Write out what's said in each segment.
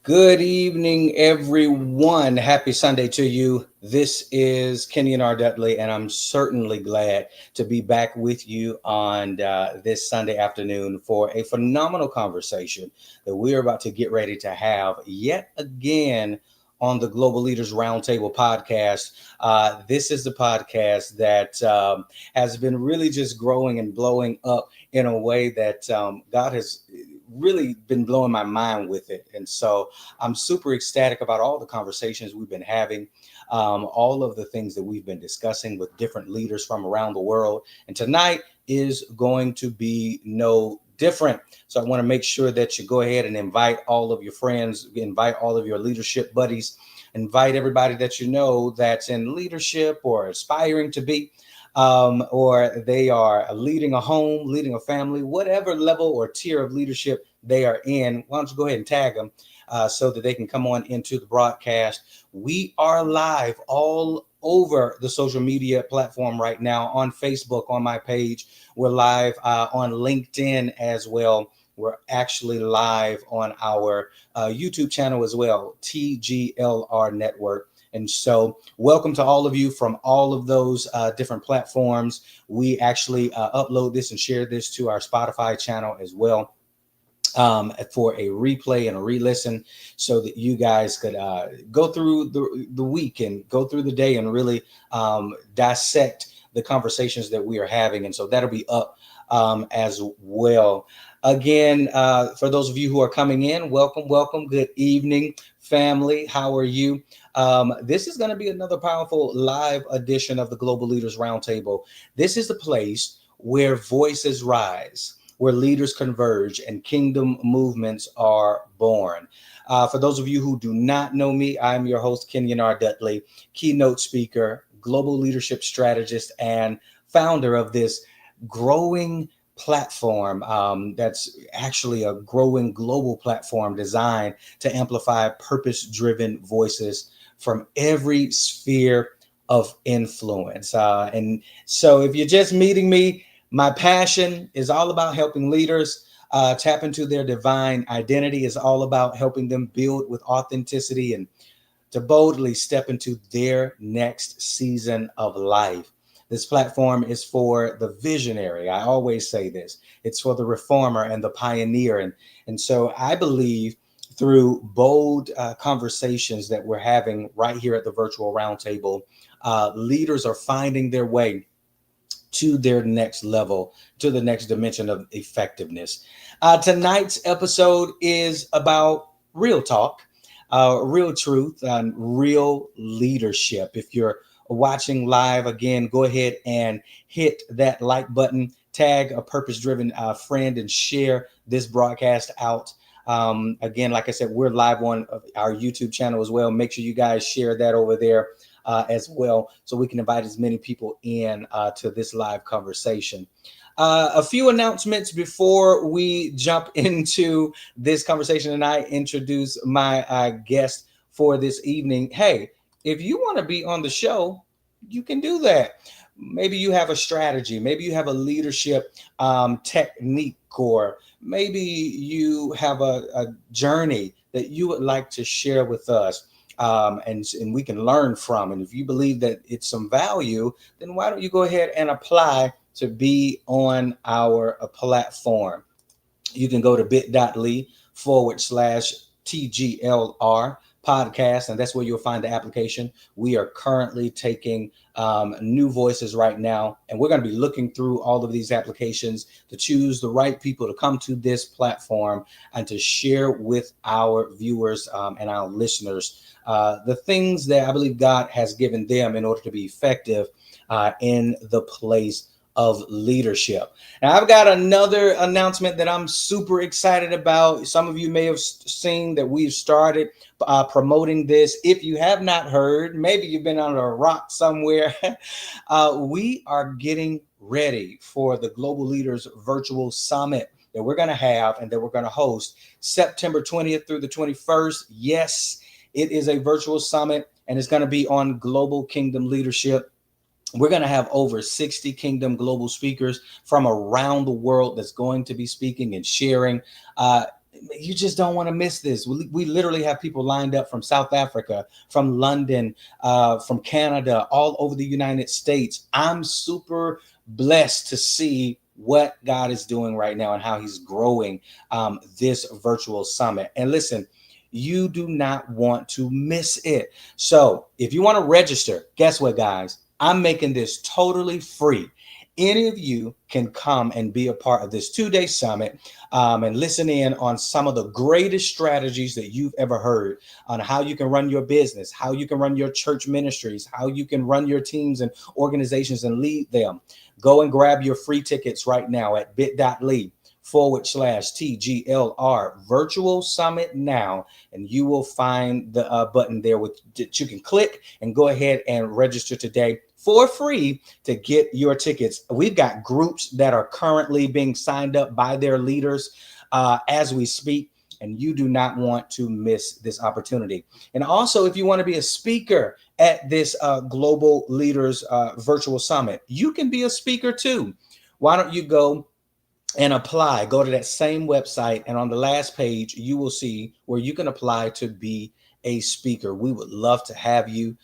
Good evening, everyone. Happy Sunday to you. This is Kenyon R. Dudley, and I'm certainly glad to be back with you on this Sunday afternoon for a phenomenal conversation that we're about to get ready to have yet again on the Global Leaders Roundtable podcast. This is the podcast that has been really just growing and blowing up in a way that God has really been blowing my mind with it. And so I'm super ecstatic about all the conversations we've been having, all of the things that we've been discussing with different leaders from around the world. And tonight is going to be no different. So I want to make sure that you go ahead and invite all of your friends, invite all of your leadership buddies, invite everybody that you know that's in leadership or aspiring to be. Or they are leading a home, leading a family, whatever level or tier of leadership they are in. Why don't you go ahead and tag them so that they can come on into the broadcast. We are live all over the social media platform right now, on Facebook, on my page. We're live on LinkedIn as well. We're actually live on our YouTube channel as well, TGLR Network. And so welcome to all of you from all of those different platforms. We actually upload this and share this to our Spotify channel as well for a replay and a re-listen, so that you guys could go through the week and go through the day and really dissect the conversations that we are having. And so that'll be up as well. Again, for those of you who are coming in, welcome. Good evening, family. How are you? This is going to be another powerful live edition of the Global Leaders Roundtable. This is the place where voices rise, where leaders converge, and kingdom movements are born. For those of you who do not know me, I'm your host, Kenyon R. Dudley, keynote speaker, global leadership strategist, and founder of this growing platform that's actually a growing global platform designed to amplify purpose-driven voices from every sphere of influence. And so if you're just meeting me, my passion is all about helping leaders tap into their divine identity. Is all about helping them build with authenticity and to boldly step into their next season of life. This platform is for the visionary. I always say this. It's for the reformer and the pioneer. And so I believe through bold conversations that we're having right here at the virtual roundtable, leaders are finding their way to their next level, to the next dimension of effectiveness. Tonight's episode is about real talk, real truth, and real leadership. If you're watching live, again, go ahead and hit that like button, tag a purpose-driven friend, and share this broadcast out. Again, like I said, we're live on our YouTube channel as well. Make sure you guys share that over there as well, so we can invite as many people in to this live conversation. A few announcements before we jump into this conversation and I introduce my guest for this evening. Hey, If you want to be on the show, you can do that. Maybe you have a strategy, maybe you have a leadership technique, or maybe you have a journey that you would like to share with us. And we can learn from. And if you believe that it's some value, then why don't you go ahead and apply to be on our platform? You can go to bit.ly/forward slash TGLR podcast, and that's where you'll find the application. We are currently taking new voices right now, and we're going to be looking through all of these applications to choose the right people to come to this platform and to share with our viewers and our listeners the things that I believe God has given them in order to be effective in the place of leadership. Now, I've got another announcement that I'm super excited about. Some of you may have seen that we've started promoting this. If you have not heard, maybe you've been under a rock somewhere. We are getting ready for the Global Leaders Virtual Summit that we're going to have and that we're going to host September 20th through the 21st. Yes, it is a virtual summit, and it's going to be on global kingdom leadership. We're going to have over 60 Kingdom Global speakers from around the world that's going to be speaking and sharing. You just don't want to miss this. We literally have people lined up from South Africa, from London, from Canada, all over the United States. I'm super blessed to see what God is doing right now and how he's growing this virtual summit. And listen, you do not want to miss it. So if you want to register, guess what, guys? I'm making this totally free. Any of you can come and be a part of this 2-day summit and listen in on some of the greatest strategies that you've ever heard on how you can run your business, how you can run your church ministries, how you can run your teams and organizations and lead them. Go and grab your free tickets right now at bit.ly/forward/slash TGLR virtual summit now. And you will find the button there that you can click and go ahead and register today for free to get your tickets. We've got groups that are currently being signed up by their leaders as we speak, and you do not want to miss this opportunity. And also, if you want to be a speaker at this Global Leaders Virtual Summit, you can be a speaker too. Why don't you go and apply? Go to that same website, and on the last page, you will see where you can apply to be a speaker. We would love to have you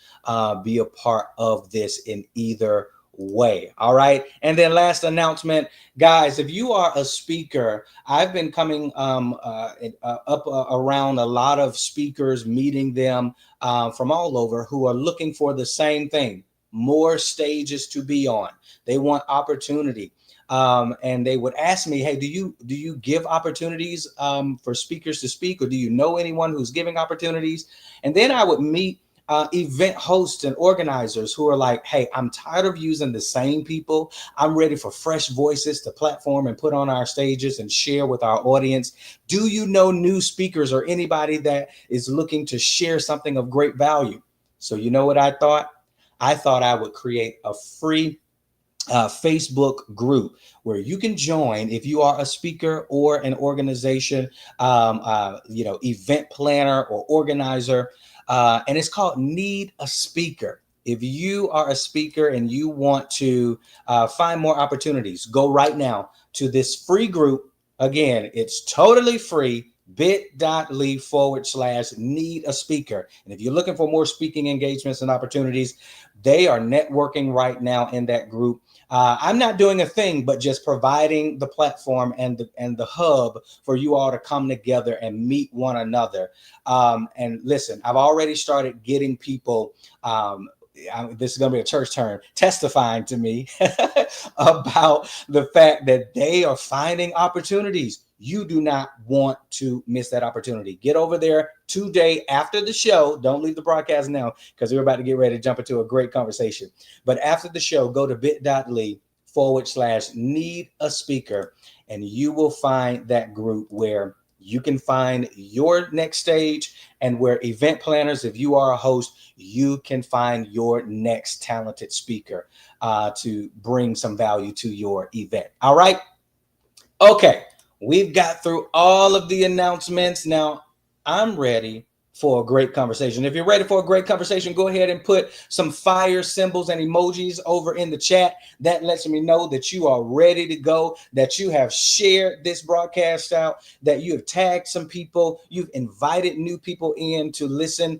be a part of this in either way. All right. And then last announcement, guys, if you are a speaker, I've been coming up around a lot of speakers, meeting them from all over who are looking for the same thing: more stages to be on. They want opportunity. And they would ask me, hey, do you give opportunities for speakers to speak, or do you know anyone who's giving opportunities? And then I would meet event hosts and organizers who are like, hey, I'm tired of using the same people. I'm ready for fresh voices to platform and put on our stages and share with our audience. Do you know new speakers or anybody that is looking to share something of great value? So you know what I thought? I thought I would create a free Facebook group where you can join if you are a speaker or an organization, event planner or organizer, and it's called Need a Speaker. If you are a speaker and you want to find more opportunities, go right now to this free group. Again, it's totally free. bit.ly/need a speaker. And if you're looking for more speaking engagements and opportunities, they are networking right now in that group. I'm not doing a thing, but just providing the platform and the hub for you all to come together and meet one another. And listen, I've already started getting people. This is going to be a church term, testifying to me about the fact that they are finding opportunities. You do not want to miss that opportunity. Get over there today after the show. Don't leave the broadcast now, because we're about to get ready to jump into a great conversation. But after the show, go to bit.ly/need a speaker, and you will find that group where you can find your next stage, and where event planners, if you are a host, you can find your next talented speaker to bring some value to your event. All right. Okay. We've got through all of the announcements. Now I'm ready for a great conversation. If you're ready for a great conversation, go ahead and put some fire symbols and emojis over in the chat. That lets me know that you are ready to go, that you have shared this broadcast out, that you have tagged some people, you've invited new people in to listen.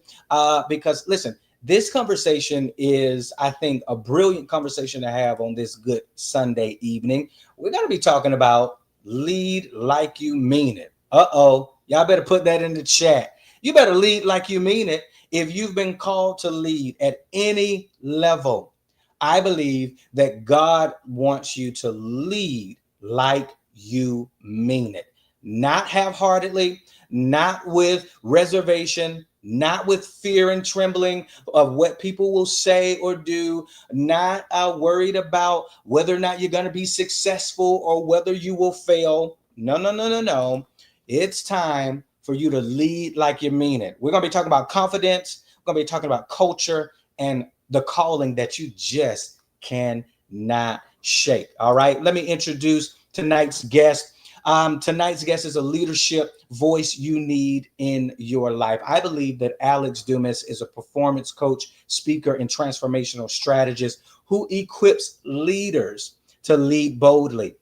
Because listen, this conversation is, I think, a brilliant conversation to have on this good Sunday evening. We're going to be talking about lead like you mean it. Y'all better put that in the chat. You better lead like you mean it. If you've been called to lead at any level, I believe that God wants you to lead like you mean it, not half-heartedly, not with reservation, not with fear and trembling of what people will say or do, not worried about whether or not you're going to be successful or whether you will fail. No, no, no, no, no. It's time for you to lead like you mean it. We're going to be talking about confidence. We're going to be talking about culture and the calling that you just cannot shake. All right. Let me introduce tonight's guest. Tonight's guest is a leadership voice you need in your life. I believe that Alex Dumas is a performance coach, speaker, and transformational strategist who equips leaders to lead boldly,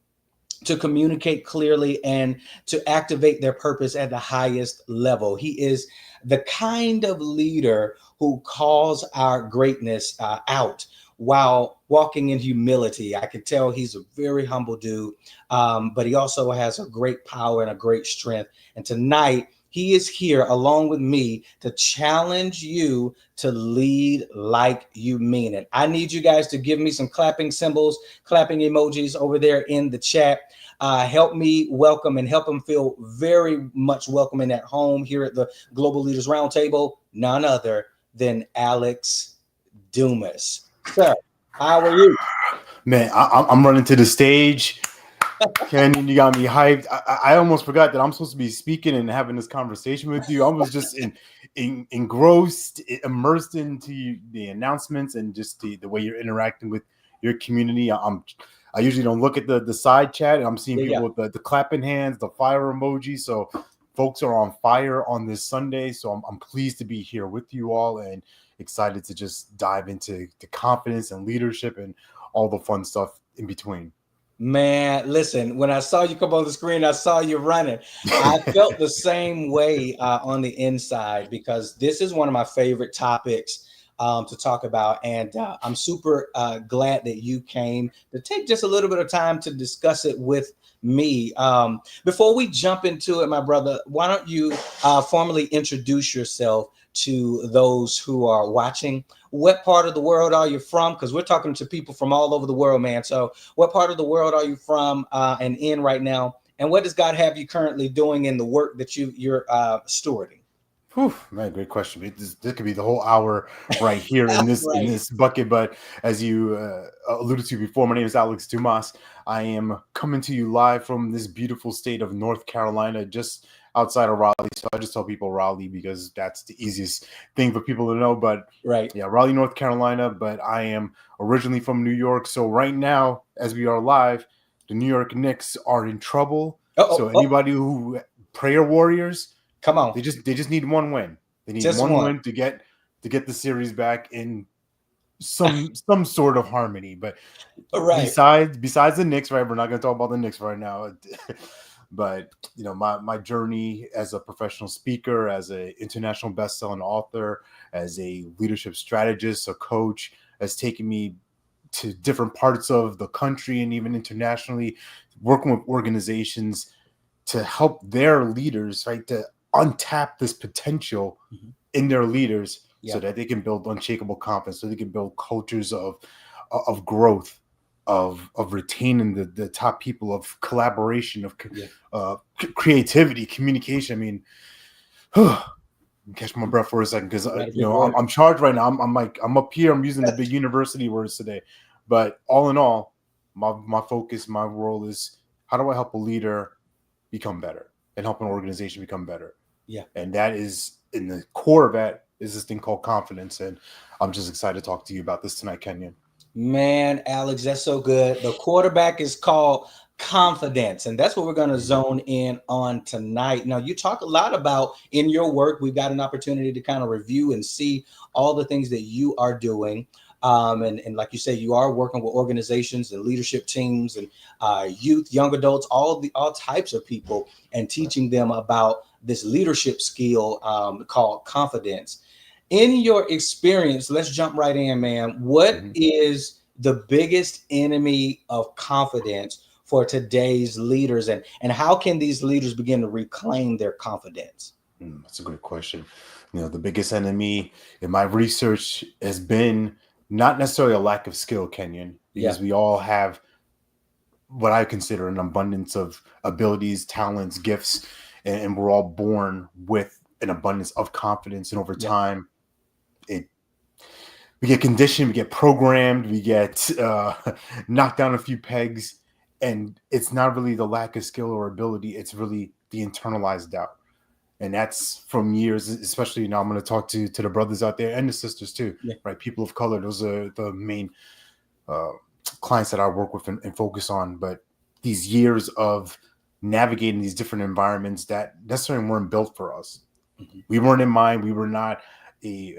to communicate clearly, and to activate their purpose at the highest level. He is the kind of leader who calls our greatness out while walking in humility. I can tell he's a very humble dude, but he also has a great power and a great strength. And tonight, he is here along with me to challenge you to lead like you mean it. I need you guys to give me some clapping symbols, clapping emojis over there in the chat. Help me welcome and help them feel very much welcoming at home here at the Global Leaders Roundtable. None other than Alex Dumas. Sir, how are you? Man, I'm running to the stage. Kenyon, you got me hyped. I almost forgot that I'm supposed to be speaking and having this conversation with you. I was just engrossed, immersed into the announcements and just the way you're interacting with your community. I usually don't look at the side chat, and I'm seeing people with the clapping hands, the fire emoji. So folks are on fire on this Sunday. So I'm pleased to be here with you all and excited to just dive into the confidence and leadership and all the fun stuff in between. Man, listen, when I saw you come on the screen, I saw you running. I felt the same way on the inside, because this is one of my favorite topics to talk about. And I'm super glad that you came to take just a little bit of time to discuss it with me. Before we jump into it, my brother, why don't you formally introduce yourself to those who are watching? What part of the world are you from? Because we're talking to people from all over the world, man. So what part of the world are you from and in right now? And what does God have you currently doing in the work that you're stewarding? Whew, man, great question. This could be the whole hour right here in this Right. bucket. But as you alluded to before, my name is Alex Dumas. I am coming to you live from this beautiful state of North Carolina, just outside of Raleigh. So I just tell people Raleigh because that's the easiest thing for people to know. But Right. yeah, Raleigh, North Carolina. But I am originally from New York. So right now, as we are live, the New York Knicks are in trouble. So anybody who prayer warriors. Come on. They just need one win. They need Just one one. win to get the series back in some sort of harmony. But Right. besides the Knicks, right? We're not going to talk about the Knicks right now. But you know, my journey as a professional speaker, as an international best-selling author, as a leadership strategist, a coach, has taken me to different parts of the country and even internationally, working with organizations to help their leaders, right, to untap this potential in their leaders so that they can build unshakable confidence, so they can build cultures of growth, of retaining the top people, of collaboration, of creativity, communication. I mean, catch my breath for a second, because I'm charged right now. I'm up here. I'm using the big university words today, but all in all, my focus, my role is, how do I help a leader become better and help an organization become better? Yeah. And that is, in the core of that, is this thing called confidence. And I'm just excited to talk to you about this tonight, Kenyon. Man, Alex, that's so good. The quarterback is called confidence, and that's what we're going to Mhm. zone in on tonight. Now, you talk a lot about in your work. We've got an opportunity to kind of review and see all the things that you are doing. And like you say, you are working with organizations and leadership teams and youth, young adults, all types of people, and teaching them about this leadership skill called confidence. In your experience, let's jump right in, man. What Mhm. is the biggest enemy of confidence for today's leaders, and how can these leaders begin to reclaim their confidence? That's a great question. The biggest enemy in my research has been not necessarily a lack of skill, Kenyon, Yeah. because we all have what I consider an abundance of abilities, talents, gifts, and we're all born with an abundance of confidence. And over Yeah. time, it we get conditioned, we get programmed, we get knocked down a few pegs, and it's not really the lack of skill or ability; it's really the internalized doubt. And that's from years, especially now I'm going to talk to the brothers out there and the sisters too, Yeah. right? People of color, those are the main uh, clients that I work with and focus on. But these years of navigating these different environments that necessarily weren't built for us. Mhm. We weren't in mind. We were not a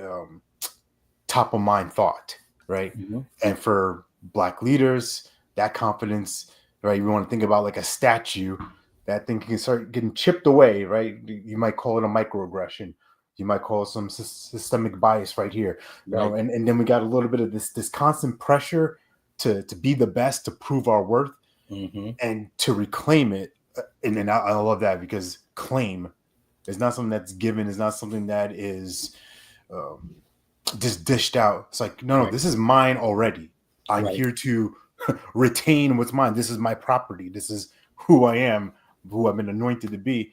top of mind thought, right? Mhm. And for Black leaders, that confidence, right? You want to think about like a statue, that thing can start getting chipped away, right? You might call it a microaggression. You might call it some systemic bias right here, Right. and then we got a little bit of this constant pressure to be the best, to prove our worth, Mhm. and to reclaim it. And I love that, because claim is not something that's given, is not something that is um, just dished out. It's like, no, Right. this is mine already. I'm Right. here to retain what's mine. This is my property. This is who I am, who I've been anointed to be.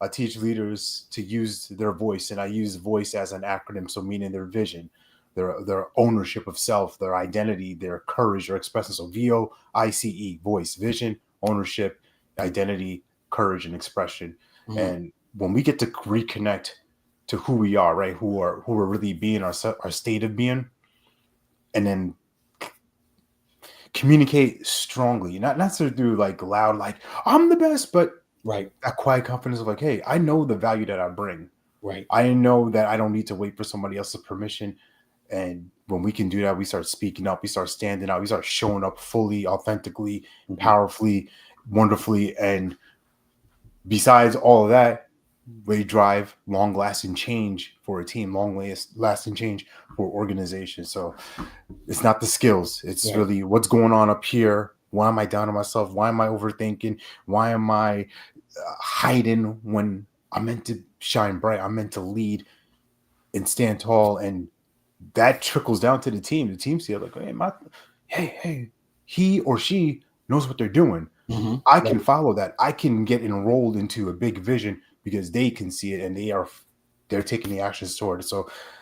I teach leaders to use their voice, and I use voice as an acronym, so meaning their vision, their ownership of self, their identity, their courage, their expression. So VOICE, voice, vision, ownership, identity, courage, and expression. Mhm. And when we get to reconnect to who we are, right, who we're really being, our state of being, and then communicate strongly, not necessarily through like loud, like I'm the best, but Right. that quiet confidence of like, hey, I know the value that I bring. Right. I know that I don't need to wait for somebody else's permission. And when we can do that, we start speaking up, we start standing out, we start showing up fully, authentically, Mhm. powerfully, wonderfully. And besides all of that, we drive long lasting change for a team, long lasting change for organizations. So it's not the skills, it's Right. really what's going on up here. Why am I down on myself? Why am I overthinking? Why am I hiding when I'm meant to shine bright? I'm meant to lead and stand tall. And that trickles down to the team. The team see it like, hey, he or she knows what they're doing. Mhm. I can Right. follow that. I can get enrolled into a big vision because they can see it, and they're taking the actions toward it.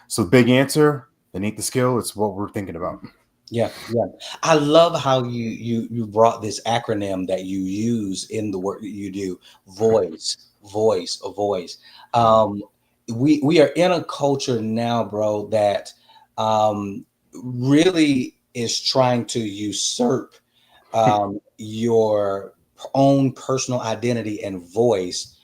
So big answer, it ain't the skill, it's what we're thinking about. Yeah, yeah. I love how you brought this acronym that you use in the work that you do. Voice, voice, a voice. Mhm. Um, we are in a culture now, bro, that really is trying to usurp your own personal identity and voice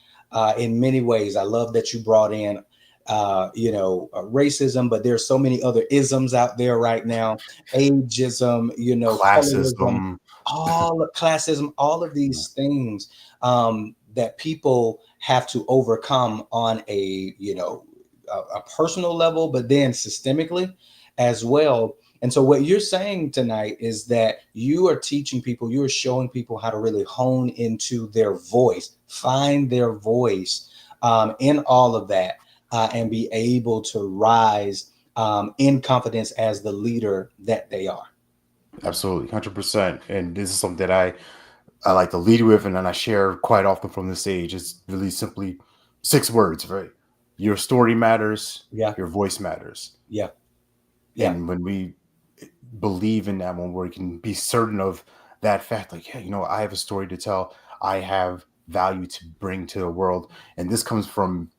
in many ways. I love that you brought in, racism, but there's so many other isms out there right now. Ageism, colorism, Classism. classism, all of these things that people have to overcome on a personal level, but then systemically as well. And so, what you're saying tonight is that you are teaching people, you are showing people how to really hone into their voice, find their voice in all of that, and be able to rise in confidence as the leader that they are. Absolutely, 100%. And this is something that I like to lead with, and then I share quite often from the stage. It's really simply 6 words, right? Your story matters, Yeah, your voice matters. yeah, yeah. And when we believe in that, when we can be certain of that fact, like, yeah, I have a story to tell, I have value to bring to the world. And this comes from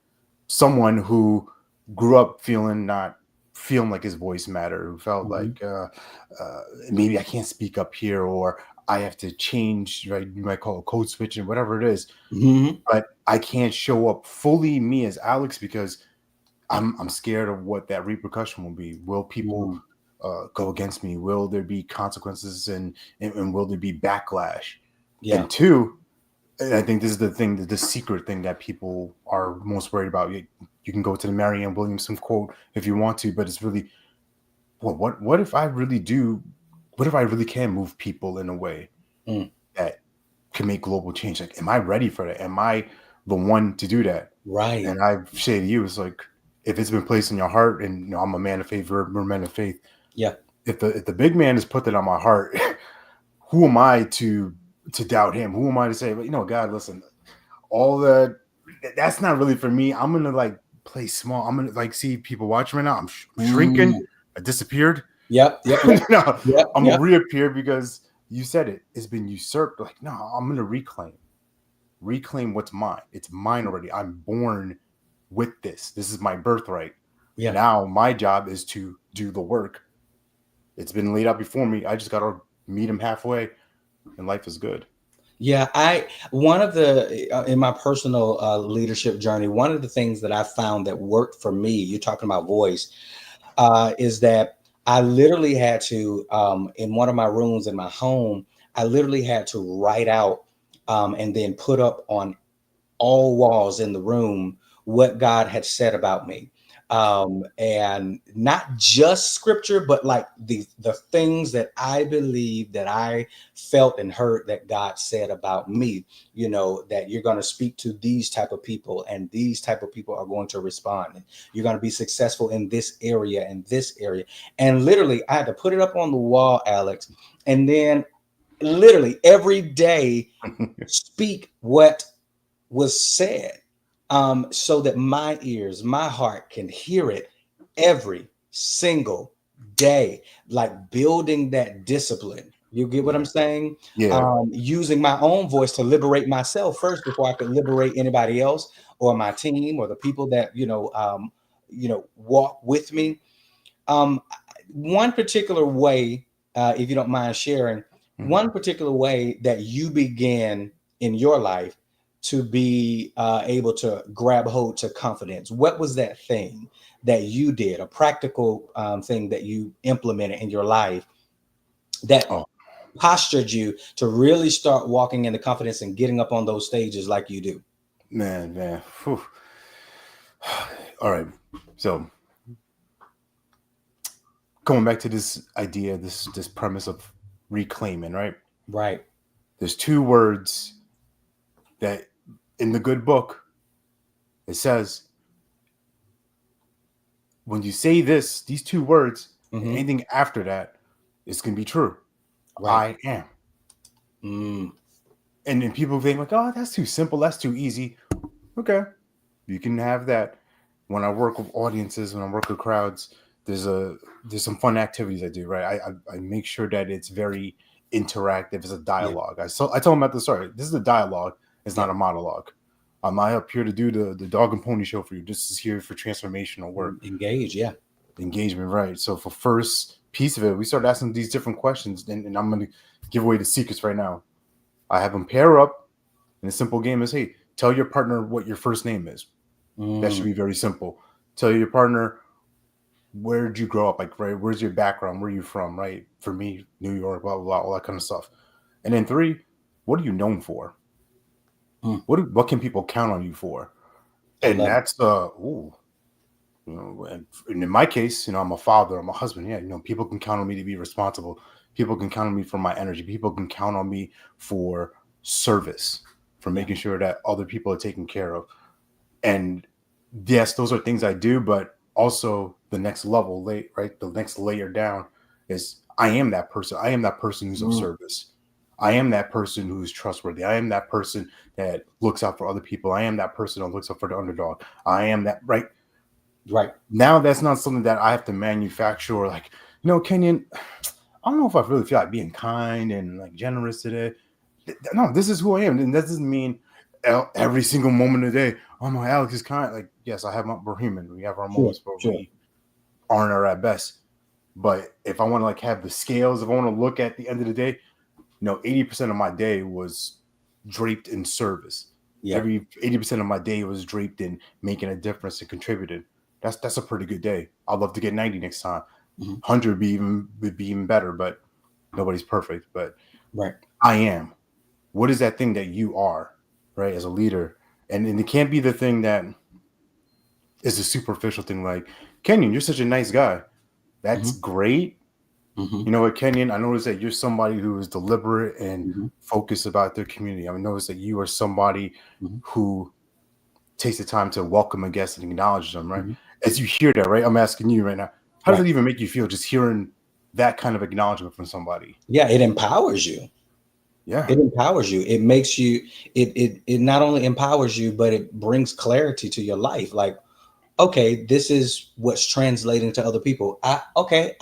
someone who grew up not feeling like his voice mattered, who felt Mhm. like maybe I can't speak up here, or I have to change, right? You might call it code switching, whatever it is, Hmm. but I can't show up fully me as Alex because I'm scared of what that repercussion will be. Will people Mm. go against me? Will there be consequences, and will there be backlash? Yeah. And two, and I think this is the thing, the secret thing that people are most worried about. You can go to the Marianne Williamson quote if you want to, but it's really, well, what if I really do? What if I really can move people in a way Mm. that can make global change? Like, am I ready for that? Am I the one to do that? Right. And I say to you, it's like, if it's been placed in your heart, and I'm a man of faith, we're men of faith. Yeah. If the big man has put that on my heart, who am I to doubt him? Who am I to say, well, God, listen, all that's not really for me. I'm gonna like play small. I'm gonna like see people watching right now. I'm shrinking. Mm. I disappeared. Yep. Yep. Yep. No, Yep. I'm gonna Yep. reappear because you said it. It's been usurped. Like, no, I'm gonna reclaim what's mine. It's mine already. I'm born with this. This is my birthright. Yeah. Now my job is to do the work. It's been laid out before me. I just gotta meet him halfway, and life is good. Yeah, one of the in my personal leadership journey, one of the things that I found that worked for me, you're talking about voice, is that I literally had to, in one of my rooms in my home, I literally had to write out and then put up on all walls in the room what God had said about me. And not just scripture, but like the things that I believe, that I felt and heard that God said about me, that you're going to speak to these type of people, and these type of people are going to respond, and you're going to be successful in this area and this area. And literally I had to put it up on the wall, Alex, and then literally every day speak what was said, so that my ears, my heart can hear it every single day, like building that discipline. You get what I'm saying? Yeah. Using my own voice to liberate myself first before I could liberate anybody else or my team or the people that, walk with me. Um, One particular way, if you don't mind sharing, Mhm. one particular way that you began in your life to be able to grab hold to confidence. What was that thing that you did, a practical thing that you implemented in your life that Oh postured you to really start walking into confidence and getting up on those stages like you do? man. Whew. All right. So going back to this idea, this premise of reclaiming, right? Right. There's two words that in the good book it says, when you say these two words, and Hmm. anything after that is gonna be true. Right. I am. Mm. And then people think like, oh, that's too simple, that's too easy. Okay. You can have that. When I work with audiences, when I work with crowds, there's a there's some fun activities I do, right? I make sure that it's very interactive. It's a Yeah. dialogue. I tell them at the start, this is a dialogue. It's Yeah. not a monologue. I'm not up here to do the dog and pony show for you. This is here for transformational work, Engage. Yeah. engagement, right? So for first piece of it, we start asking these different questions, and I'm going to give away the secrets right now. I have them pair up, and a simple game is, hey, tell your partner what your first name is. That should Mm. be very simple. Tell your partner, where did you grow up? Like, right, where's your background? Where are you from? Right? For me, New York, blah, blah, blah, all that kind of stuff. And then three, what are you known for? Mm. What can people count on you for? I And love it. that's and in my case, I'm a father, I'm a husband. Yeah, people can count on me to be responsible. People can count on me for my energy. People can count on me for service, for Yeah. making sure that other people are taken care of. And yes, those are things I do, but also the next level, right? The next layer down is I am that person. I am that person who's of Mm. service. I am that person who's trustworthy. I am that person that looks out for other people. I am that person that looks out for the underdog. I am that, right? Right. Now that's not something that I have to manufacture or like, Kenyon, I don't know if I really feel like being kind and like generous today. No, this is who I am. And that doesn't mean every single moment of the day, oh my, Alex is kind. Like, yes, we're human. We have our Sure. moments where Sure. we aren't our at best. But if I want to like have the scales, if I want to look at the end of the day, 80% of my day was draped in service. Yeah. Every 80% of my day was draped in making a difference and contributing. That's a pretty good day. I'd love to get 90 next time. Hmm. 100 would be even better, but nobody's perfect. But Right. I am. What is that thing that you are, right, as a leader? And it can't be the thing that is a superficial thing like, Kenyon, you're such a nice guy. That's Hmm. great. Hmm. You know what, Kenyon? I noticed that you're somebody who is deliberate and Hmm. focused about their community. I noticed that you are somebody Hmm. who takes the time to welcome a guest and acknowledge them, right? Hmm. As you hear that, right? I'm asking you right now, how does Right. it even make you feel just hearing that kind of acknowledgement from somebody? Yeah, it empowers you. Yeah. It empowers you. It makes you. It not only empowers you, but it brings clarity to your life. Like, okay, this is what's translating to other people. I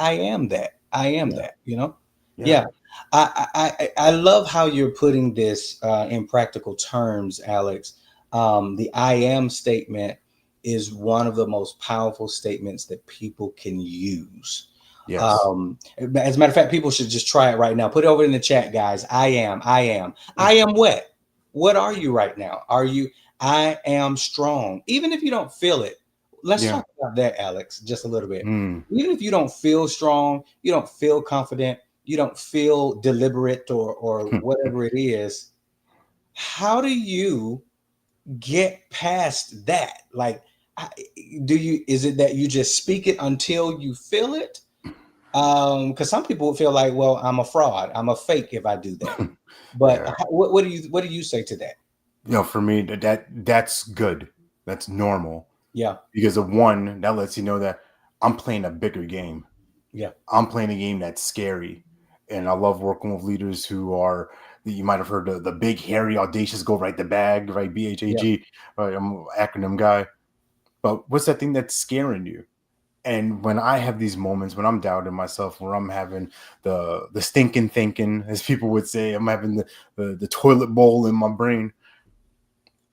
am that. I am Yeah. that. You know. Yeah. Yeah. I love how you're putting this in practical terms, Alex. The I am statement is one of the most powerful statements that people can use. Yes. As a matter of fact, people should just try it right now. Put it over in the chat, guys. I am what? What are you right now? Are you, I am strong. Even if you don't feel it, let's Yeah. talk about that, Alex, just a little bit. Mm. Even if you don't feel strong, you don't feel confident, you don't feel deliberate or whatever it is, how do you get past that? Like, do you, is it that you just speak it until you feel it? Because some people would feel like, well, I'm a fraud, I'm a fake if I do that. But Yeah. what do you say to that? For me, that's good. That's normal Yeah. because of one that lets you know that I'm playing a bigger game. Yeah. I'm playing a game that's scary, and I love working with leaders who are. You might have heard the big, hairy, audacious, go right the bag, right? Yeah. BHAG. Right, I'm an acronym guy. But what's that thing that's scaring you? And when I have these moments when I'm doubting myself, where I'm having the stinking thinking, as people would say, I'm having the toilet bowl in my brain.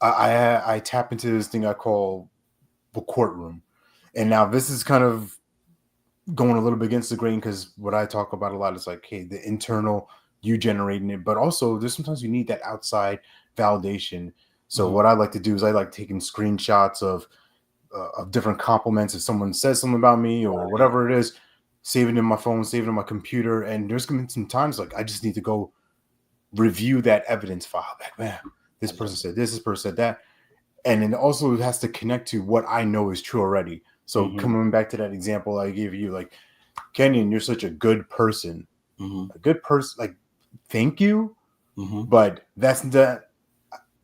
I tap into this thing I call the courtroom, and now this is kind of going a little bit against the grain because what I talk about a lot is like, hey, the internal, you generating it, but also there's sometimes you need that outside validation. So Hmm. what I like to do is I like taking screenshots of different compliments. If someone says something about me or Right. whatever it is, save it in my phone, save it in my computer, and there's gonna be some times like I just need to go review that evidence file. Like, man, I this love person said this person said that, and it also has to connect to what I know is true already. it. So coming back to that example I gave you, like, Kenyon, you're such a good person. Hmm. A good person, like, thank you. Hmm. But that's the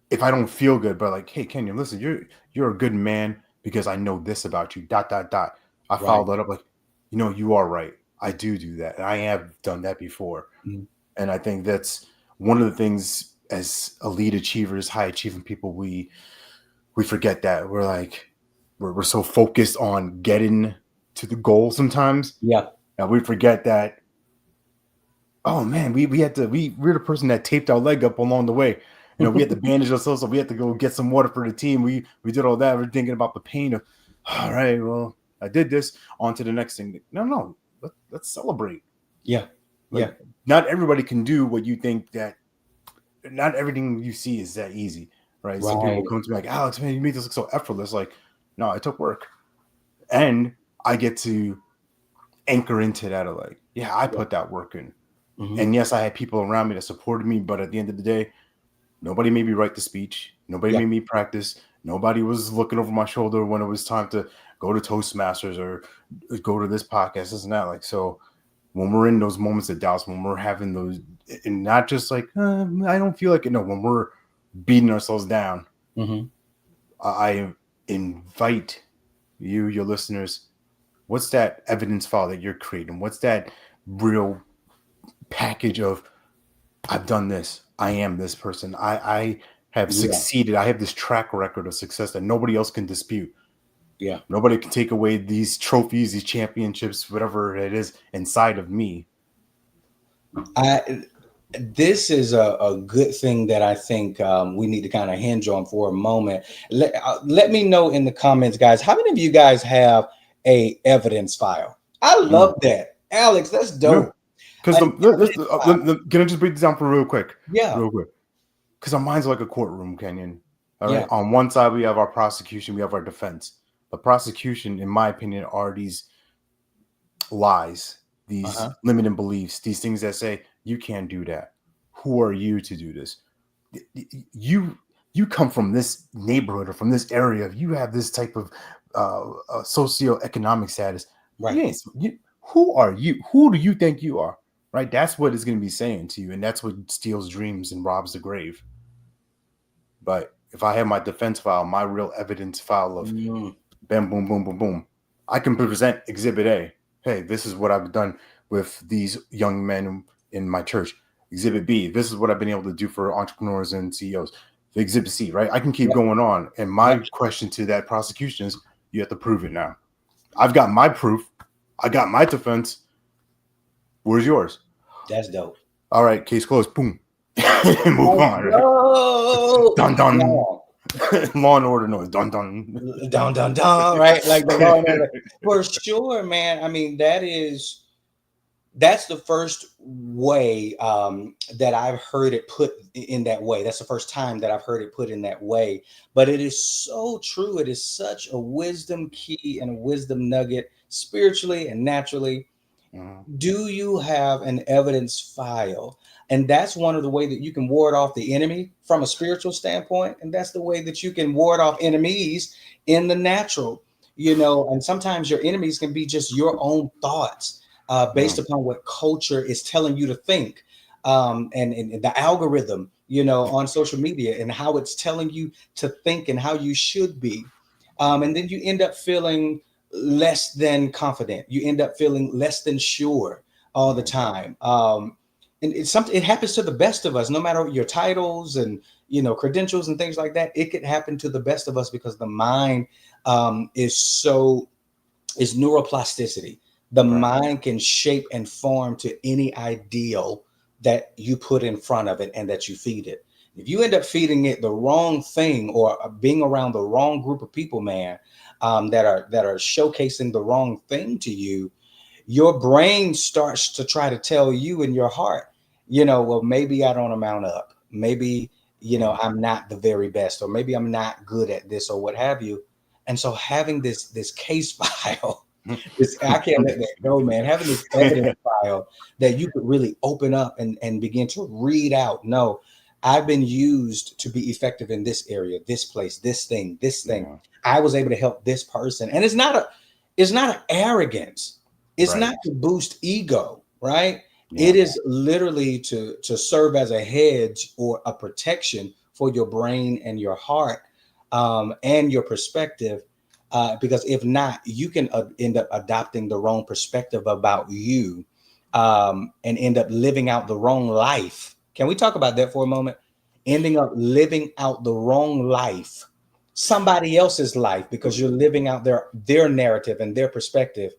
if I don't feel good, but like, hey, Kenyon, listen, you're a good man because I know this about you. Dot dot dot. I Right. followed that up like, you are right. I do that, and I have done that before. Mhm. And I think that's one of the things as elite achievers, high achieving people, we forget that we're like we're so focused on getting to the goal sometimes, Yeah. and we forget that, oh man, we had to we're the person that taped our leg up along the way. We had to bandage ourselves, so we had to go get some water for the team. We did all that. We're thinking about the pain of, all right, well, I did this. On to the next thing. No, let's celebrate. Yeah. Like, Yeah. not everybody can do what you think that. Not everything you see is that easy, right? Some people Right. come to me like, Alex, man, you made this look so effortless. Like, no, it took work, and I get to anchor into that of like, yeah, I Yeah. put that work in. Hmm. And yes, I had people around me that supported me, but at the end of the day, nobody made me write the speech. Nobody Yeah. made me practice. Nobody was looking over my shoulder when it was time to go to Toastmasters or go to this podcast, this and that. Like, so when we're in those moments of doubt, when we're having those, and not just like, I don't feel like it. No, when we're beating ourselves down, Hmm. I invite you, your listeners, what's that evidence file that you're creating? What's that real package of I've done this. I am this person. I have Yeah. succeeded. I have this track record of success that nobody else can dispute. Yeah. Nobody can take away these trophies, these championships, whatever it is inside of me. I This is a good thing that I think we need to kind of hinge on for a moment. Let me know in the comments, guys. How many of you guys have a evidence file? I Mm. love that, Alex. That's Yeah. dope. Because An evidence file. can I just break this down for Yeah. real quick? Because our mind's like a courtroom, Kenyon. All Yeah. right. On one side, we have our prosecution, we have our defense. The prosecution, in my opinion, are these lies, these Uh-huh. limiting beliefs, these things that say you can't do that. Who are you to do this? You you come from this neighborhood or from this area. You have this type of socioeconomic status. You Right. ain't. Who are you? Who do you think you are? Right. That's what it's going to be saying to you, and that's what steals dreams and robs the grave. But if I have my defense file, my real evidence file of Mm. bam, boom, boom, boom, boom, I can present Exhibit A. Hey, this is what I've done with these young men in my church. Exhibit B, this is what I've been able to do for entrepreneurs and CEOs. Exhibit C, right? I can keep Yeah. going on. And Yeah. my question to that prosecution is, you have to prove it now. I've got my proof. I got my defense. Where's yours? That's dope. All right, case closed. Boom. Move Let's on, right? go. Dun dun. No. Law and order noise. Dun dun. Dun dun dun. Right. Like the law and order. For sure, man. I mean, that's the first way that I've heard it put in that way. That's the first time that I've heard it put in that way. But it is so true. It is such a wisdom key and a wisdom nugget, spiritually and naturally. Mhm. Do you have an evidence file? And that's one of the way that you can ward off the enemy from a spiritual standpoint, and that's the way that you can ward off enemies in the natural. And sometimes your enemies can be just your own thoughts, based Mhm. upon what culture is telling you to think, and the algorithm, on social media, and how it's telling you to think and how you should be. And then you end up feeling less than confident. You end up feeling less than sure all the Mhm. time. And it's something. It happens to the best of us, no matter your titles and credentials and things like that. It could happen to the best of us because the mind is neuroplasticity. The Right. mind can shape and form to any ideal that you put in front of it and that you feed it. If you end up feeding it the wrong thing, or being around the wrong group of people, man, that are showcasing the wrong thing to you, your brain starts to try to tell you in your heart, well, maybe I don't amount up. Maybe, Mhm. I'm not the very best, or maybe I'm not good at this, or what have you. And so having this case file, this, I can't let that go, man. Having this evidence file that you could really open up and begin to read out. No, I've been used to be effective in this area, this place, this thing, this thing. Yeah. I was able to help this person. And it's not an arrogance. It's Right. not to boost ego, right? It Yeah. is literally to serve as a hedge or a protection for your brain and your heart, and your perspective. Because if not, you can end up adopting the wrong perspective about you, and end up living out the wrong life. Can we talk about that for a moment? Ending up living out the wrong life, somebody else's life, because you're living out their narrative and their perspective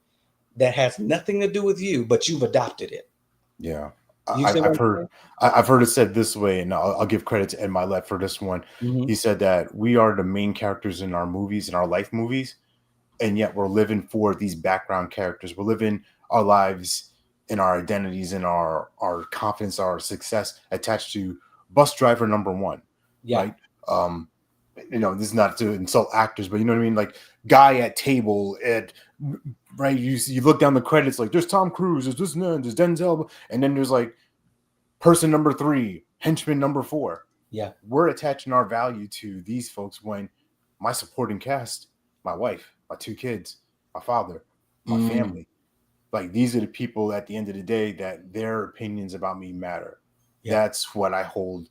that has nothing to do with you, but you've adopted it. Yeah, You see what I've I'm heard saying? I've heard it said this way, and I'll give credit to Ed Milet for this one. Hmm. He said that we are the main characters in our movies, in our life movies, and yet we're living for these background characters. We're living our lives and our identities and our confidence, our success attached to bus driver number one, Yeah. right? Um, this is not to insult actors, but you know what I mean, like guy at table at right. You look down the credits, like there's Tom Cruise, there's this, there's Denzel, and then there's like person number three, henchman number four. Yeah. We're attaching our value to these folks when my supporting cast, my wife, my two kids, my father, my Mm, family, like these are the people at the end of the day that their opinions about me matter. yeah. That's what I hold.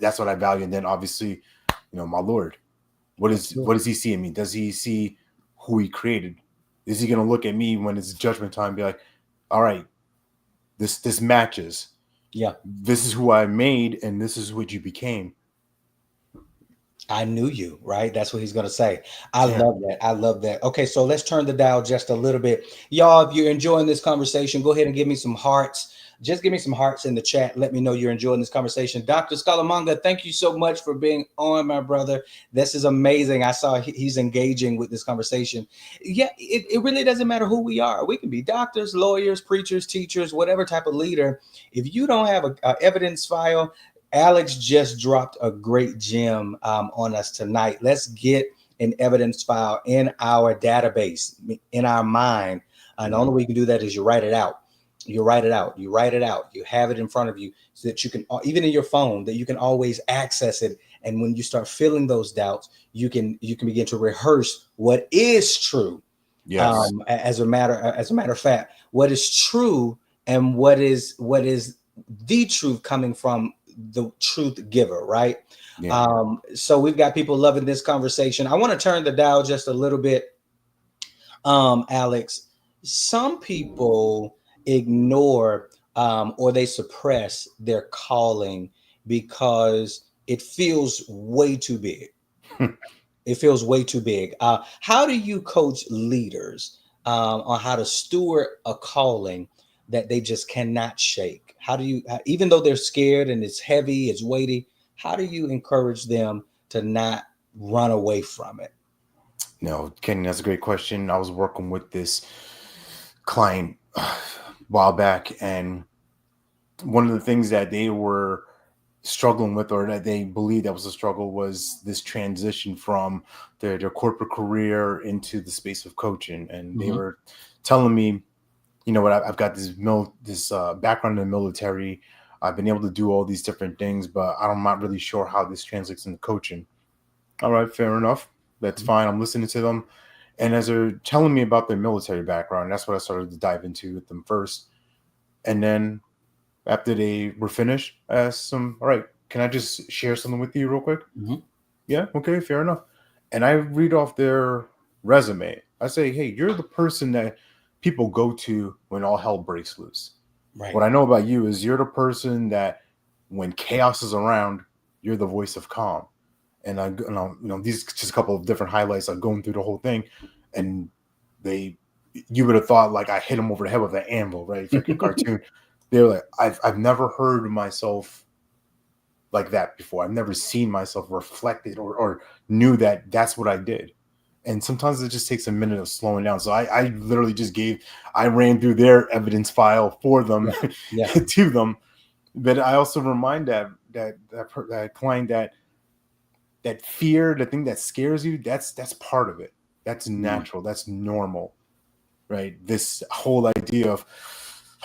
That's what I value. And then obviously, my Lord, That's good. what does he see in me? Does he see who he created? Is he going to look at me when it's judgment time and be like, all right, this matches. Yeah. This is who I made, and this is what you became. I knew you, right? That's what he's going to say. I Yeah. love that. I love that. Okay, so let's turn the dial just a little bit. Y'all, if you're enjoying this conversation, go ahead and give me some hearts. Just give me some hearts in the chat. Let me know you're enjoying this conversation. Dr. Scalamanga, thank you so much for being on, my brother. This is amazing. I saw he's engaging with this conversation. Yeah, it really doesn't matter who we are. We can be doctors, lawyers, preachers, teachers, whatever type of leader. If you don't have a evidence file, Alex just dropped a great gem on us tonight. Let's get an evidence file in our database, in our mind. And the only way you can do that is you write it out. You write it out. You write it out. You have it in front of you so that you can, even in your phone, that you can always access it. And when you start feeling those doubts, you can begin to rehearse what is true. Yes. As a matter of fact, what is true and what is the truth coming from the truth giver, right? Yeah. So we've got people loving this conversation. I want to turn the dial just a little bit, Alex. Some people ignore or they suppress their calling because it feels way too big. It feels way too big. How do you coach leaders on how to steward a calling that they just cannot shake? How do you, even though they're scared and it's heavy, it's weighty, how do you encourage them to not run away from it? No, Kenny, that's a great question. I was working with this client a while back, and one of the things that they were struggling with, or that they believed that was a struggle, was this transition from their corporate career into the space of coaching. And they Mm-hmm. were telling me, you know what, I've got this background in the military. I've been able to do all these different things, but I'm not really sure how this translates into coaching. All right, fair enough. That's fine. I'm listening to them. And as they're telling me about their military background, that's what I started to dive into with them first. And then after they were finished, I asked them, all right, can I just share something with you real quick? Mm-hmm. Yeah, okay, fair enough. And I read off their resume. I say, hey, you're the person that people go to when all hell breaks loose. Right. What I know about you is you're the person that when chaos is around, you're the voice of calm. And these just a couple of different highlights. I'm going through the whole thing, and they, you would have thought like I hit them over the head with an anvil, right? Freaking cartoon. They're like, I've never heard myself like that before. I've never seen myself reflected or knew that that's what I did. And sometimes it just takes a minute of slowing down. So I literally I ran through their evidence file for them, Yeah. Yeah. to them. But I also remind that client that fear, the thing that scares you, that's part of it. That's Mm. natural. That's normal, right? This whole idea of,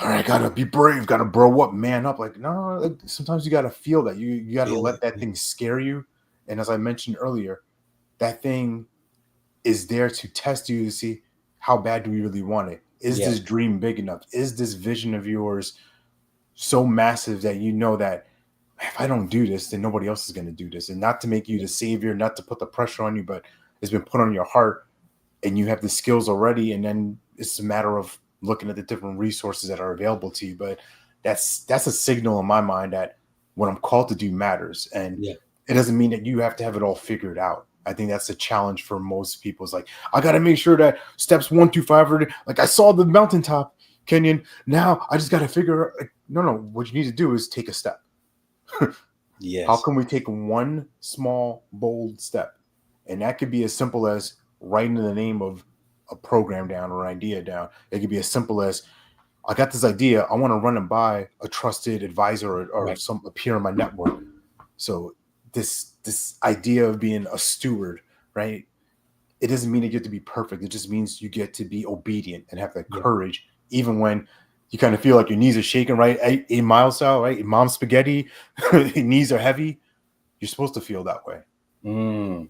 all right, gotta be brave, gotta bro up, man up. Like, no, like, sometimes you gotta feel that. You gotta Feel let it. that Yeah. thing scare you. And as I mentioned earlier, that thing is there to test you to see how bad do we really want it. Is Yeah. this dream big enough? Is this vision of yours so massive that you know that if I don't do this, then nobody else is going to do this? And not to make you the savior, not to put the pressure on you, but it's been put on your heart and you have the skills already. And then it's a matter of looking at the different resources that are available to you. But that's a signal in my mind that what I'm called to do matters. And Yeah. it doesn't mean that you have to have it all figured out. I think that's a challenge for most people. It's like, I got to make sure that steps 1 through 5 are like, I saw the mountaintop, Kenyon. Now I just got to figure out. Like, no. What you need to do is take a step. How Yes. can we take one small, bold step? And that could be as simple as writing the name of a program down or an idea down. It could be as simple as, I got this idea. I want to run and buy a trusted advisor or Right. some a peer in my network. So this idea of being a steward, right? It doesn't mean that you have to be perfect. It just means you get to be obedient and have that Yeah. courage, even when you kind of feel like your knees are shaking, right? 8 Mile style, right? Mom spaghetti, knees are heavy. You're supposed to feel that way. Mm.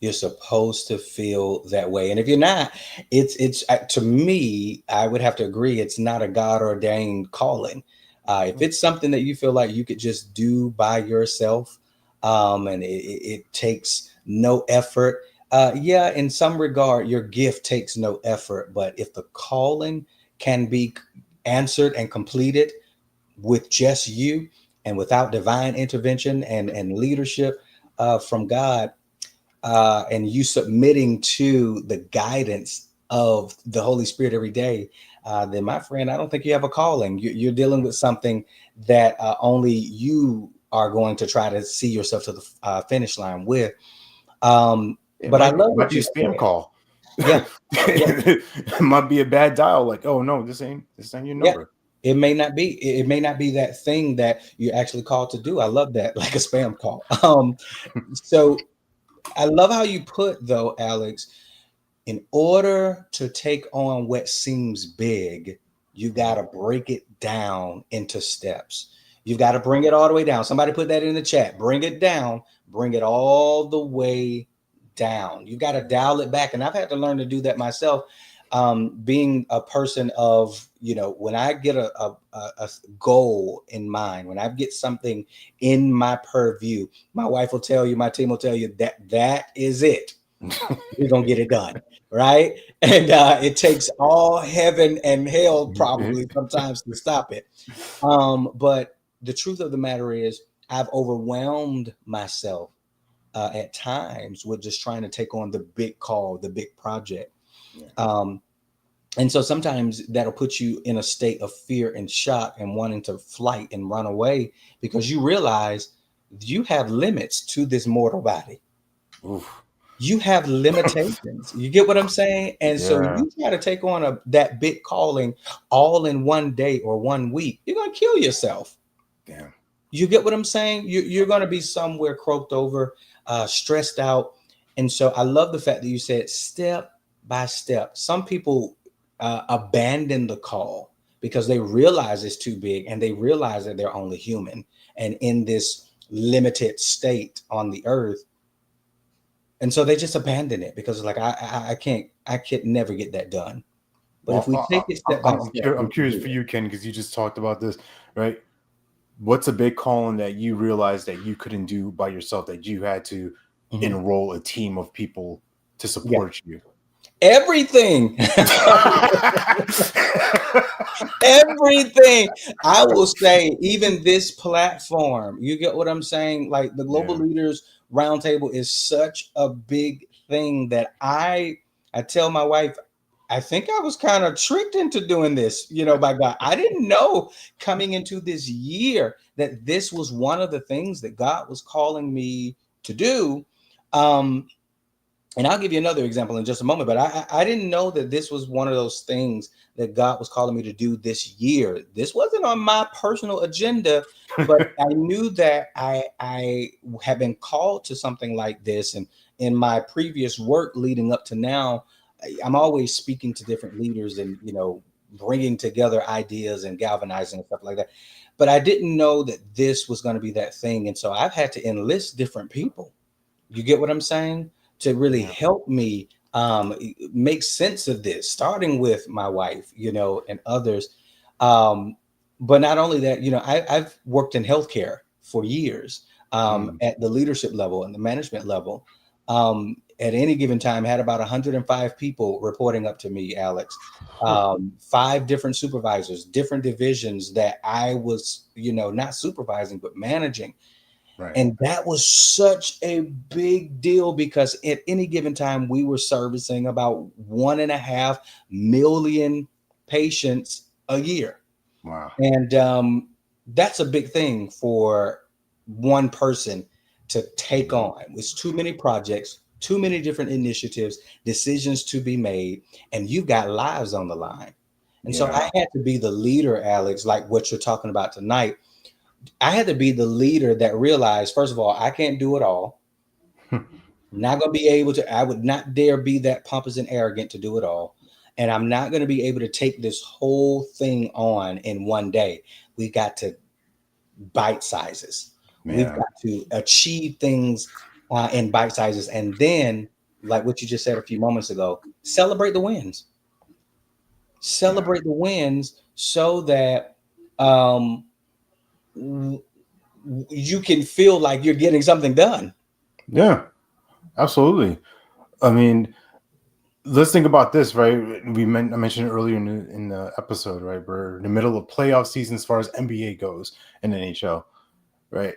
You're supposed to feel that way, and if you're not, it's to me, I would have to agree, it's not a God ordained calling. If it's something that you feel like you could just do by yourself, and it takes no effort, yeah, in some regard, your gift takes no effort. But if the calling can be answered and completed with just you and without divine intervention and leadership from God, and you submitting to the guidance of the Holy Spirit every day, then my friend, I don't think you have a calling. You're dealing with something that only you are going to try to see yourself to the finish line with. It But I might love might what be a you spam said. call. Yeah, yeah, It might be a bad dial. Like, oh no, this ain't your yeah. number. It may not be. It may not be that thing that you're actually called to do. I love that, like a spam call. So I love how you put though, Alex. In order to take on what seems big, you got to break it down into steps. You've got to bring it all the way down. Somebody put that in the chat. Bring it down, bring it all the way down. You got to dial it back. And I've had to learn to do that myself. Being a person of, when I get a goal in mind, when I get something in my purview, my wife will tell you, my team will tell you that is it. We're gonna get it done, right? And it takes all heaven and hell probably sometimes to stop it. But the truth of the matter is, I've overwhelmed myself at times with just trying to take on the big call, the big project. Yeah. Um, and so sometimes that'll put you in a state of fear and shock and wanting to flight and run away because you realize you have limits to this mortal body. Oof. You have limitations. You get what I'm saying? And so Yeah. you try to take on that big calling all in one day or one week. You're gonna kill yourself. Damn. You get what I'm saying? You're gonna be somewhere croaked over, stressed out. And so I love the fact that you said step by step. Some people abandon the call because they realize it's too big and they realize that they're only human and in this limited state on the earth, and so they just abandon it because it's like I can't never get that done. But if Well, we take it step by step, I'm we can curious do for it. you, Ken, because you just talked about this, right? What's a big calling that you realized that you couldn't do by yourself, that you had to Mhm. enroll a team of people to Yeah, support you? everything. Everything. I will say, even this platform, you get what I'm saying? Like the Global Yeah. Leaders Roundtable is such a big thing that I tell my wife, I think I was kind of tricked into doing this, by God. I didn't know coming into this year that this was one of the things that God was calling me to do. Um, and I'll give you another example in just a moment, but I didn't know that this was one of those things that God was calling me to do this year. This wasn't on my personal agenda, but I knew that I have been called to something like this. And in my previous work leading up to now, I'm always speaking to different leaders and bringing together ideas and galvanizing and stuff like that. But I didn't know that this was going to be that thing, and so I've had to enlist different people. You get what I'm saying? To really Yeah. help me make sense of this, starting with my wife, and others. Um, but not only that, I've worked in healthcare for years Mm. at the leadership level and the management level. At any given time, had about 105 people reporting up to me, Alex. Five different supervisors, different divisions that I was, not supervising, but managing, Right. and that was such a big deal because at any given time, we were servicing about 1.5 million patients a year. Wow. And that's a big thing for one person to take Mhm. on. It's too many projects, too many different initiatives, decisions to be made, and you've got lives on the line. And so Yeah. I had to be the leader, Alex, like what you're talking about tonight. I had to be the leader that realized, first of all, I can't do it all. Not going to be able to, I would not dare be that pompous and arrogant to do it all. And I'm not going to be able to take this whole thing on in one day. We got to bite sizes. We've Yeah. got to achieve things in bite sizes. And then, like what you just said a few moments ago, celebrate the wins. Yeah. Celebrate the wins so that um, you can feel like you're getting something done. Yeah. Absolutely. I mean, let's think about this, right? I mentioned it earlier in the episode, right? We're in the middle of playoff season as far as NBA goes and NHL, right?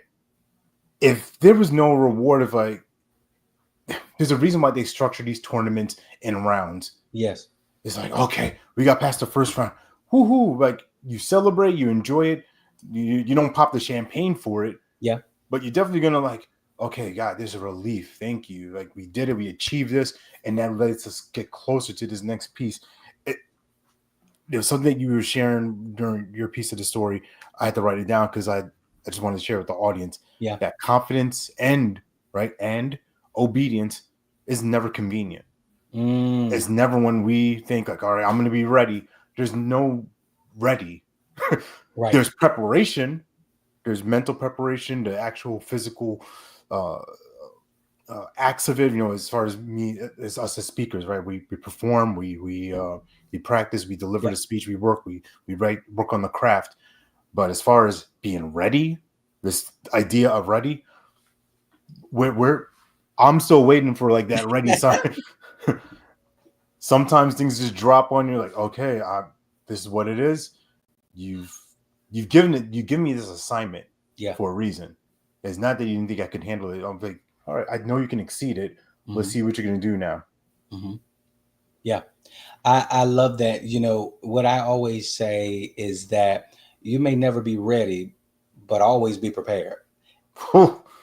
If there was no reward, if like there's a reason why they structure these tournaments in rounds. Yes. It's like, okay, we got past the first round. Woohoo! Like you celebrate, you enjoy it. You don't pop the champagne for it, Yeah. but you're definitely gonna like, okay, God, there's a relief. Thank you. Like we did it, we achieved this, and that lets us get closer to this next piece. It, there was something that you were sharing during your piece of the story. I had to write it down because I just wanted to share with the audience Yeah. that confidence and obedience is never convenient. Mm, It's never when we think like, all right, I'm going to be ready. There's no ready. right. There's preparation. There's mental preparation, the actual physical uh, acts of it. You know, as far as me, as us as speakers, right? We perform, we practice, we deliver Yeah. the speech, we write, work on the craft. But as far as being ready, this idea of ready, we're I'm still waiting for like that ready sign. Sometimes things just drop on you, like, okay, this is what it is. You've you give me this assignment Yeah. for a reason. It's not that you didn't think I could handle it. I'm like, all right, I know you can exceed it. Let's Hmm. see what you're gonna do now. Hmm. Yeah. I love that. You know, what I always say is that you may never be ready, but always be prepared.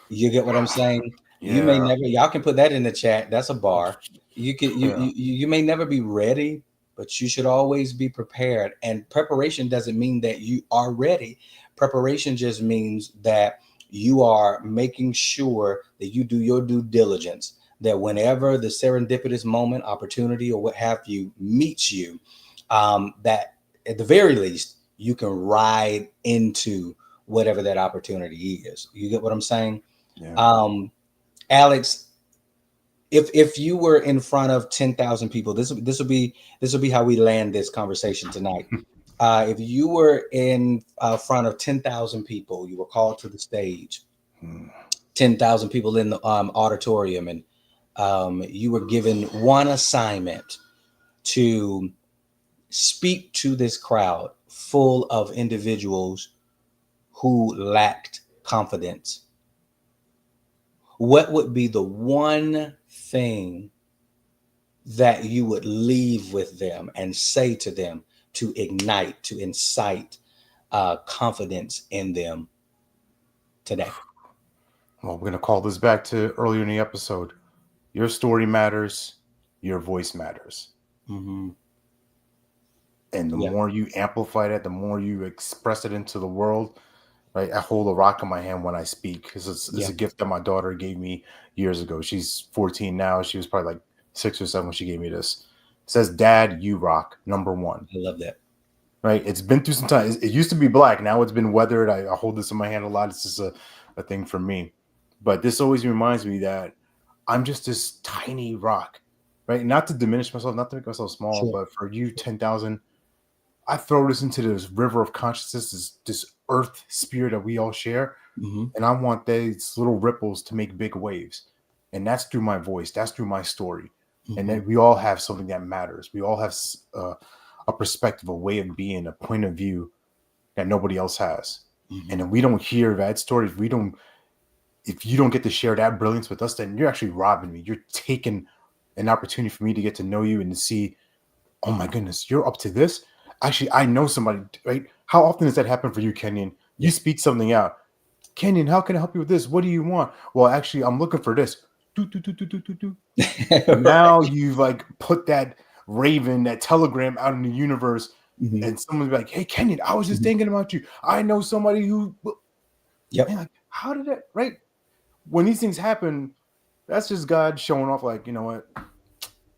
You get what I'm saying? You may Yeah, never, y'all can put that in the chat. That's a bar. You can yeah. you may never be ready, but you should always be prepared. And preparation doesn't mean that you are ready. Preparation just means that you are making sure that you do your due diligence, that whenever the serendipitous moment, opportunity, or what have you meets you, that at the very least you can ride into whatever that opportunity is. You get what I'm saying? Yeah. Um, Alex, if you were in front of 10,000 people, this will be how we land this conversation tonight. If you were in front of 10,000 people, you were called to the stage, Hmm. 10,000 people in the auditorium, and you were given one assignment to speak to this crowd full of individuals who lacked confidence. What would be the one thing that you would leave with them and say to them to ignite, to incite confidence in them today? Well, we're gonna call this back to earlier in the episode. Your story matters. Your voice matters. Mm-hmm. And the Yeah, more you amplify that, the more you express it into the world, right? I hold a rock in my hand when I speak. It's yeah, a gift that my daughter gave me years ago. She's 14 now. She was probably like 6 or 7 when she gave me this. It says, Dad, you rock, number one. I love that. Right? It's been through some time. It used to be black. Now it's been weathered. I hold this in my hand a lot. It's just a thing for me. But this always reminds me that I'm just this tiny rock, right? Not to diminish myself, not to make myself small, Sure. but for you, 10,000, I throw this into this river of consciousness, this earth spirit that we all share. Mm-hmm. And I want these little ripples to make big waves. And that's through my voice, that's through my story. And Mm-hmm. then we all have something that matters. We all have a perspective, a way of being, a point of view that nobody else has. Mm-hmm. And if we don't hear that story, if you don't get to share that brilliance with us, then you're actually robbing me. You're taking an opportunity for me to get to know you and to see, oh my goodness, you're up to this. Actually, I know somebody, right? How often does that happen for you, Kenyon? You Yeah. speak something out. Kenyon, how can I help you with this? What do you want? Well, actually, I'm looking for this. Do, do, do, do, do, do, do. Now Right. you've like put that raven, that telegram out in the universe, Mm-hmm. and someone's like, hey, Kenyon, I was just Mm-hmm. thinking about you. I know somebody who, man, Yep. like, how did that, right? When these things happen, that's just God showing off, like, you know what?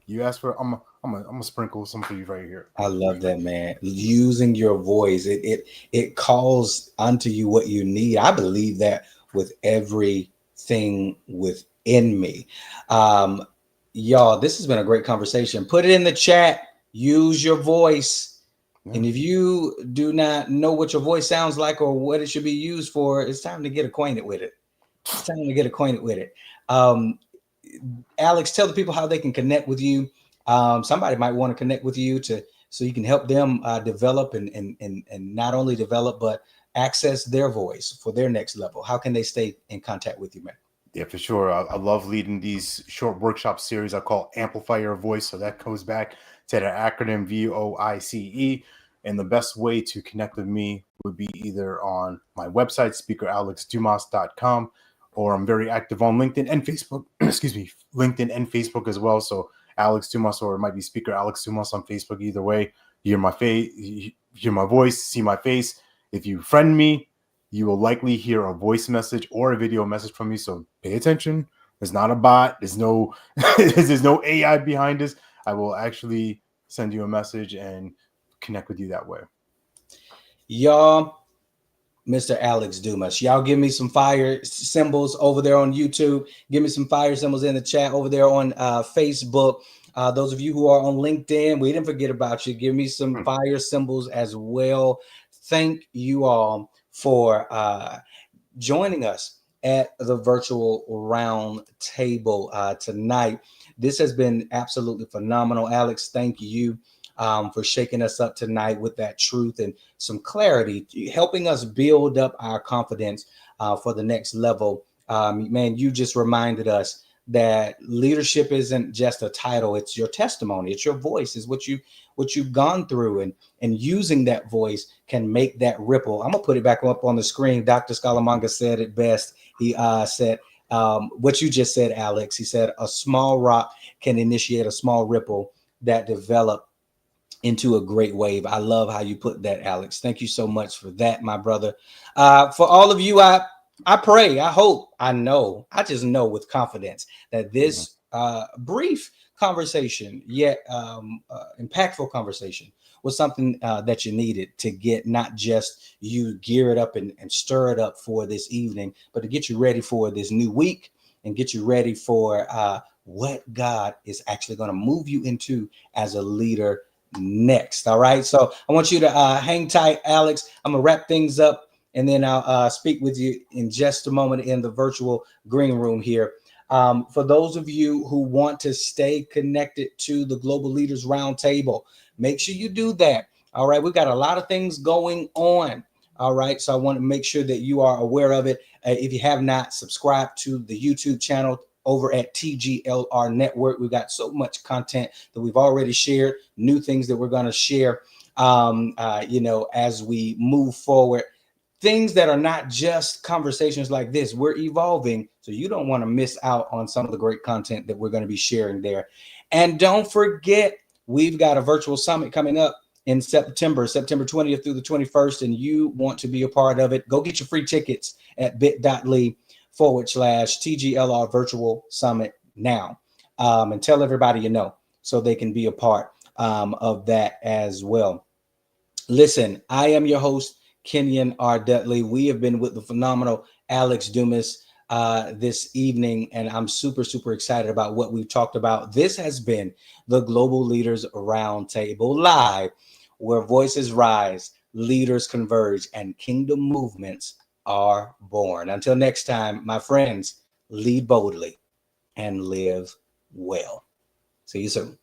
You asked for, I'm gonna sprinkle some for you right here. I love that, man. Using your voice, it calls unto you what you need. I believe that with everything within me. Um, y'all, this has been a great conversation. Put it in the chat. Use your voice. Yeah. And if you do not know what your voice sounds like or what it should be used for, it's time to get acquainted with it. It's time to get acquainted with it. Um, Alex, tell the people how they can connect with you. Somebody might want to connect with you to so you can help them develop and not only develop but access their voice for their next level. How can they stay in contact with you, man? Yeah, for sure. I love leading these short workshop series I call Amplify Your Voice. So that goes back to the acronym VOICE. And the best way to connect with me would be either on my website, speakeralexdumas.com, or I'm very active on LinkedIn and Facebook. Excuse me, LinkedIn and Facebook as well. So Alex Dumas, or it might be Speaker Alex Dumas on Facebook. Either way, you hear my face, you hear my voice, see my face. If you friend me, you will likely hear a voice message or a video message from me. So pay attention. There's not a bot. There's no there's no AI behind this. I will actually send you a message and connect with you that way. Y'all, Mr. Alex Dumas. Y'all give me some fire symbols over there on YouTube. Give me some fire symbols in the chat over there on Facebook. Those of you who are on LinkedIn, we didn't forget about you. Give me some fire symbols as well. Thank you all for joining us at the virtual round table tonight. This has been absolutely phenomenal. Alex, thank you for shaking us up tonight with that truth and some clarity, helping us build up our confidence for the next level. Man, you just reminded us that leadership isn't just a title; it's your testimony, it's your voice, is what you've gone through, and using that voice can make that ripple. I'm gonna put it back up on the screen. Dr. Scalamanga said it best. He said what you just said, Alex. He said a small rock can initiate a small ripple that develop into a great wave. I love how you put that, Alex. Thank you so much for that, my brother. For all of you, I pray, I hope, I know, I just know with confidence that this brief conversation, yet impactful conversation, was something that you needed to get not just you geared up and stir it up for this evening, but to get you ready for this new week and get you ready for what God is actually going to move you into as a leader next. All right. So I want you to hang tight, Alex. I'm going to wrap things up and then I'll speak with you in just a moment in the virtual green room here. For those of you who want to stay connected to the Global Leaders Roundtable, make sure you do that. All right. We've got a lot of things going on. All right. So I want to make sure that you are aware of it. If you have not subscribed to the YouTube channel over at TGLR Network, we've got so much content that we've already shared, new things that we're going to share, as we move forward. Things that are not just conversations like this. We're evolving, so you don't want to miss out on some of the great content that we're going to be sharing there. And don't forget, we've got a virtual summit coming up in September 20th through the 21st, and you want to be a part of it. Go get your free tickets at bit.ly/TGLR Virtual Summit now. And tell everybody you know so they can be a part of that as well. Listen, I am your host, Kenyon R. Dudley. We have been with the phenomenal Alex Dumas this evening, and I'm super, super excited about what we've talked about. This has been the Global Leaders Roundtable Live, where voices rise, leaders converge, and kingdom movements are born. Until next time, my friends, lead boldly and live well. See you soon.